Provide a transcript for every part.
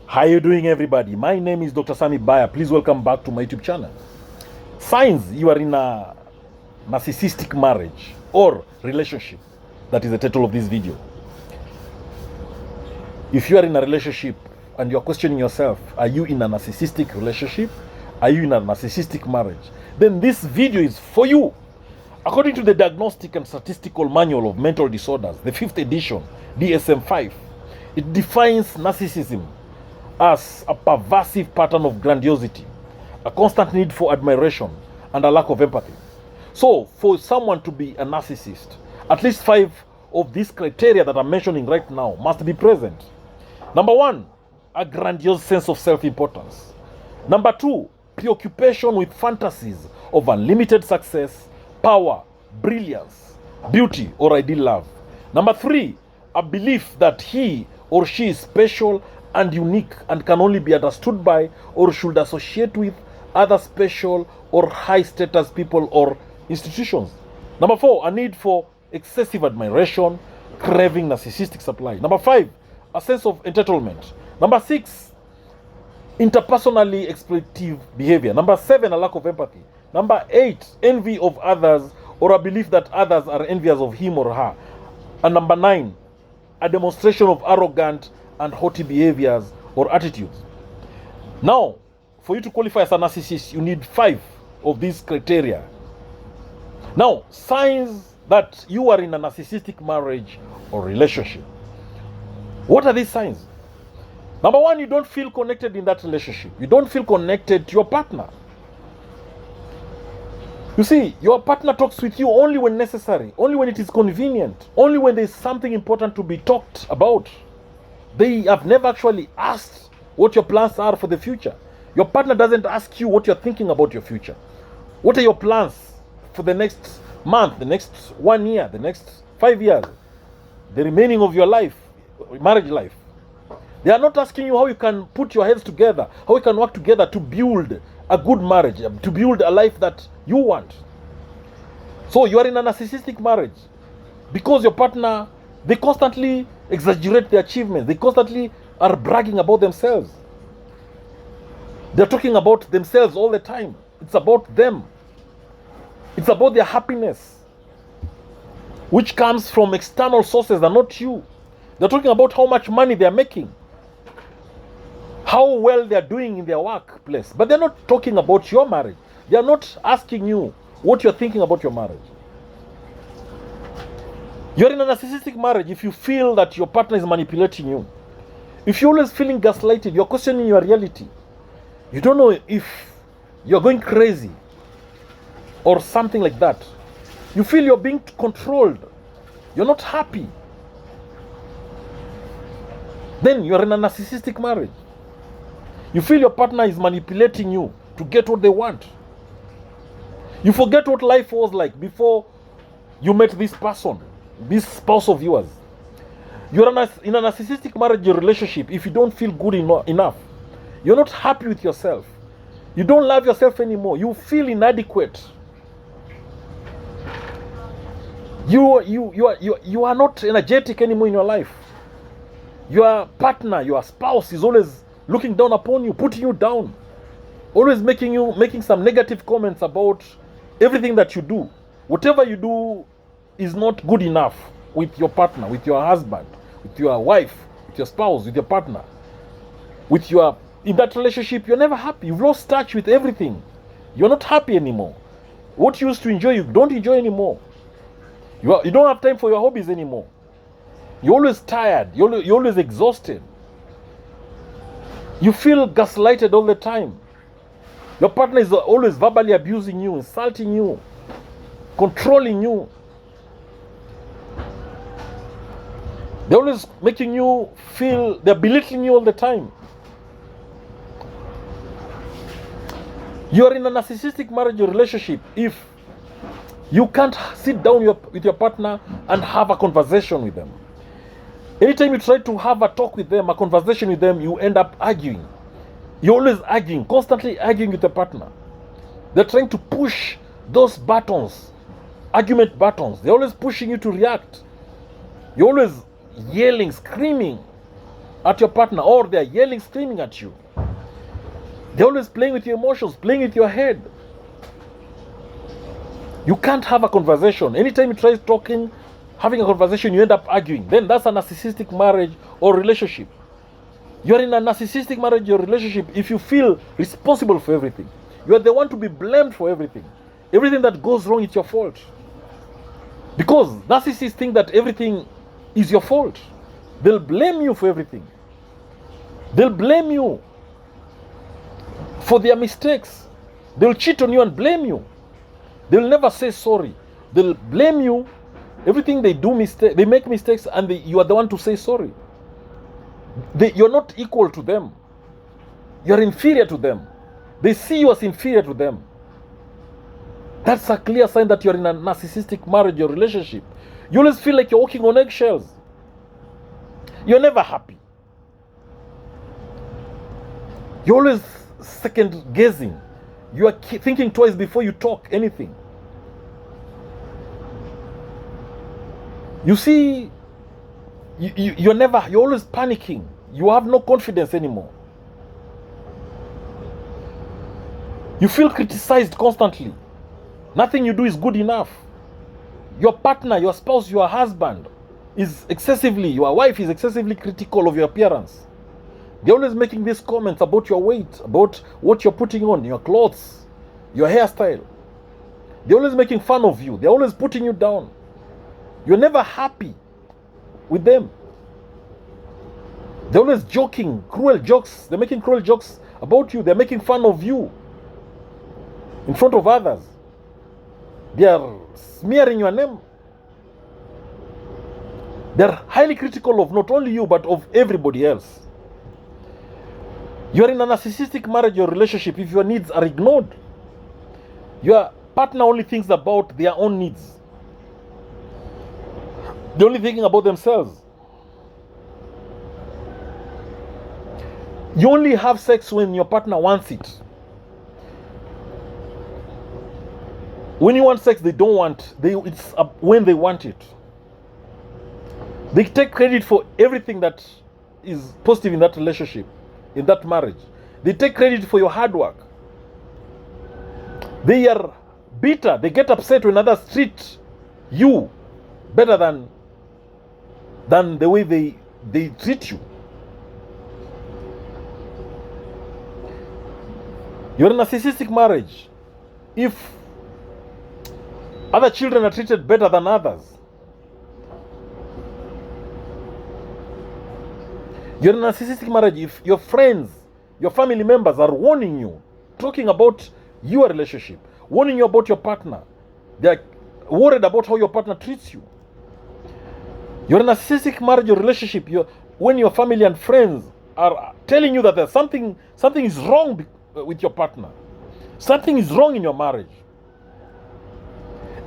How you doing, everybody? My name is Dr. Sami Baya. Please welcome back to my YouTube channel. Signs you are in a narcissistic marriage or relationship. That is the title of this video. If you are in a relationship and you're questioning yourself, are you in a narcissistic relationship? Are you in a narcissistic marriage? Then this video is for you. According to the Diagnostic and Statistical Manual of Mental Disorders, the 5th edition, DSM-5, it defines narcissism as a pervasive pattern of grandiosity, a constant need for admiration, and a lack of empathy. So, for someone to be a narcissist, at least 5 of these criteria that I'm mentioning right now must be present. Number 1, a grandiose sense of self-importance. Number 2, preoccupation with fantasies of unlimited success, power, brilliance, beauty, or ideal love. Number 3, a belief that he or she is special and unique and can only be understood by or should associate with other special or high status people or institutions. Number 4, a need for excessive admiration, craving narcissistic supply. Number 5, a sense of entitlement. Number 6, interpersonally exploitative behavior. Number 7, a lack of empathy. Number 8, envy of others or a belief that others are envious of him or her. And number 9, a demonstration of arrogant and haughty behaviors or attitudes. Now, for you to qualify as a narcissist, you need 5 of these criteria. Now, signs that you are in a narcissistic marriage or relationship. What are these signs? Number 1, you don't feel connected in that relationship. You don't feel connected to your partner. You see, your partner talks with you only when necessary, only when it is convenient, only when there is something important to be talked about. They have never actually asked what your plans are for the future. Your partner doesn't ask you what you're thinking about your future. What are your plans for the next month, the next 1 year, the next 5 years, the remaining of your life, marriage life? They are not asking you how you can put your heads together, how you can work together to build a good marriage, to build a life that you want. So you are in a narcissistic marriage because your partner, they constantly exaggerate their achievements. They constantly are bragging about themselves. They're talking about themselves all the time. It's about them. It's about their happiness, which comes from external sources and not you. They're talking about how much money they're making, how well they're doing in their workplace. But they're not talking about your marriage. They're not asking you what you're thinking about your marriage. You're in a narcissistic marriage if you feel that your partner is manipulating you. If you're always feeling gaslighted, you're questioning your reality. You don't know if you're going crazy or something like that. You feel you're being controlled. You're not happy. Then you're in a narcissistic marriage. You feel your partner is manipulating you to get what they want. You forget what life was like before you met this person, this spouse of yours. You're in a narcissistic marriage or relationship if you don't feel good enough. You're not happy with yourself. You don't love yourself anymore. You feel inadequate. You are not energetic anymore in your life. Your partner, your spouse is always looking down upon you, putting you down, always making some negative comments about everything that you do. Whatever you do is not good enough with your partner, with your husband, with your wife, with your spouse, with your partner. In that relationship, you're never happy. You've lost touch with everything. You're not happy anymore. What you used to enjoy, you don't enjoy anymore. You don't have time for your hobbies anymore. You're always tired. You're always exhausted. You feel gaslighted all the time. Your partner is always verbally abusing you, insulting you, controlling you. They're always making you feel, they're belittling you all the time. You're in a narcissistic marriage or relationship if you can't sit down with your partner and have a conversation with them. Anytime you try to have a talk with them, a conversation with them, you end up arguing. You're always arguing, constantly arguing with the partner. They're trying to push those buttons, argument buttons. They're always pushing you to react. You're always yelling, screaming, at your partner, or they're yelling, screaming at you. They're always playing with your emotions, playing with your head. You can't have a conversation. Anytime you try talking, having a conversation, you end up arguing. Then that's a narcissistic marriage or relationship. You're in a narcissistic marriage or relationship if you feel responsible for everything. You're the one to be blamed for everything. Everything that goes wrong is your fault. Because narcissists think that everything is your fault. They'll blame you for everything. They'll blame you for their mistakes. They'll cheat on you and blame you. They'll never say sorry. They'll blame you. Everything they do, they make mistakes, and you are the one to say sorry. You're not equal to them. You're inferior to them. They see you as inferior to them. That's a clear sign that you're in a narcissistic marriage or relationship. You always feel like you're walking on eggshells. You're never happy. You're always second guessing. You are thinking twice before you talk anything. You see, you're always panicking. You have no confidence anymore. You feel criticized constantly. Nothing you do is good enough. Your partner, your spouse, your husband your wife is excessively critical of your appearance. They're always making these comments about your weight, about what you're putting on, your clothes, your hairstyle. They're always making fun of you. They're always putting you down. You're never happy with them. They're always joking, cruel jokes. They're making cruel jokes about you. They're making fun of you in front of others. They are smearing your name. They're highly critical of not only you, but of everybody else. You're in a narcissistic marriage or relationship if your needs are ignored. Your partner only thinks about their own needs. They're only thinking about themselves. You only have sex when your partner wants it. When you want sex, they don't want. It's when they want it. They take credit for everything that is positive in that relationship, in that marriage. They take credit for your hard work. They are bitter. They get upset when others treat you better than the way they treat you. You're in a narcissistic marriage if other children are treated better than others. You're in a narcissistic marriage if your friends, your family members are warning you, talking about your relationship, warning you about your partner. They're worried about how your partner treats you. You're in a narcissistic marriage or relationship when your family and friends are telling you that there's something is wrong with your partner. Something is wrong in your marriage.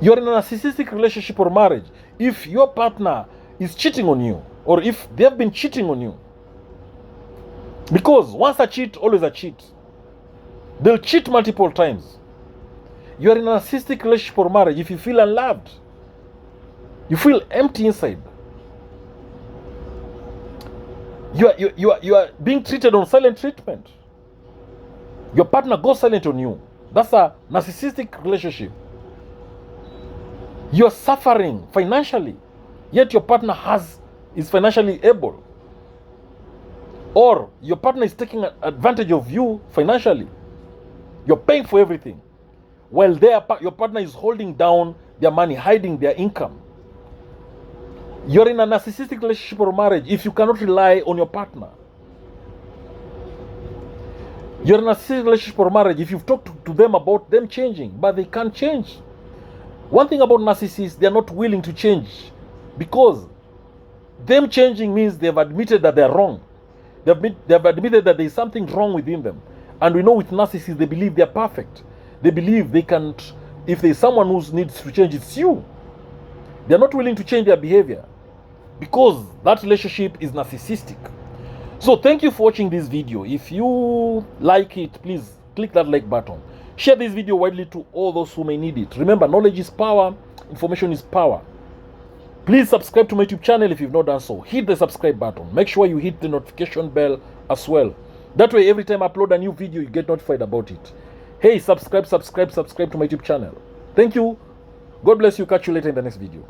You're in a narcissistic relationship or marriage if your partner is cheating on you, or if they have been cheating on you. Because once a cheat, always a cheat. They'll cheat multiple times. You're in a narcissistic relationship or marriage if you feel unloved. You feel empty inside. You are being treated on silent treatment. Your partner goes silent on you. That's a narcissistic relationship. You're suffering financially, yet your partner is financially able. Or your partner is taking advantage of you financially. You're paying for everything, while your partner is holding down their money, hiding their income. You're in a narcissistic relationship or marriage if you cannot rely on your partner. You're in a narcissistic relationship or marriage if you've talked to them about them changing, but they can't change. One thing about narcissists, they're not willing to change, because them changing means they've admitted that they're wrong. They've admitted that there's something wrong within them. And we know with narcissists, they believe they're perfect. They believe they can't. If there's someone who needs to change, it's you. They're not willing to change their behavior because that relationship is narcissistic. So thank you for watching this video. If you like it, please click that like button. Share this video widely to all those who may need it. Remember, knowledge is power, information is power. Please subscribe to my YouTube channel if you've not done so. Hit the subscribe button. Make sure you hit the notification bell as well. That way, every time I upload a new video, you get notified about it. Hey, subscribe to my YouTube channel. Thank you. God bless you. Catch you later in the next video.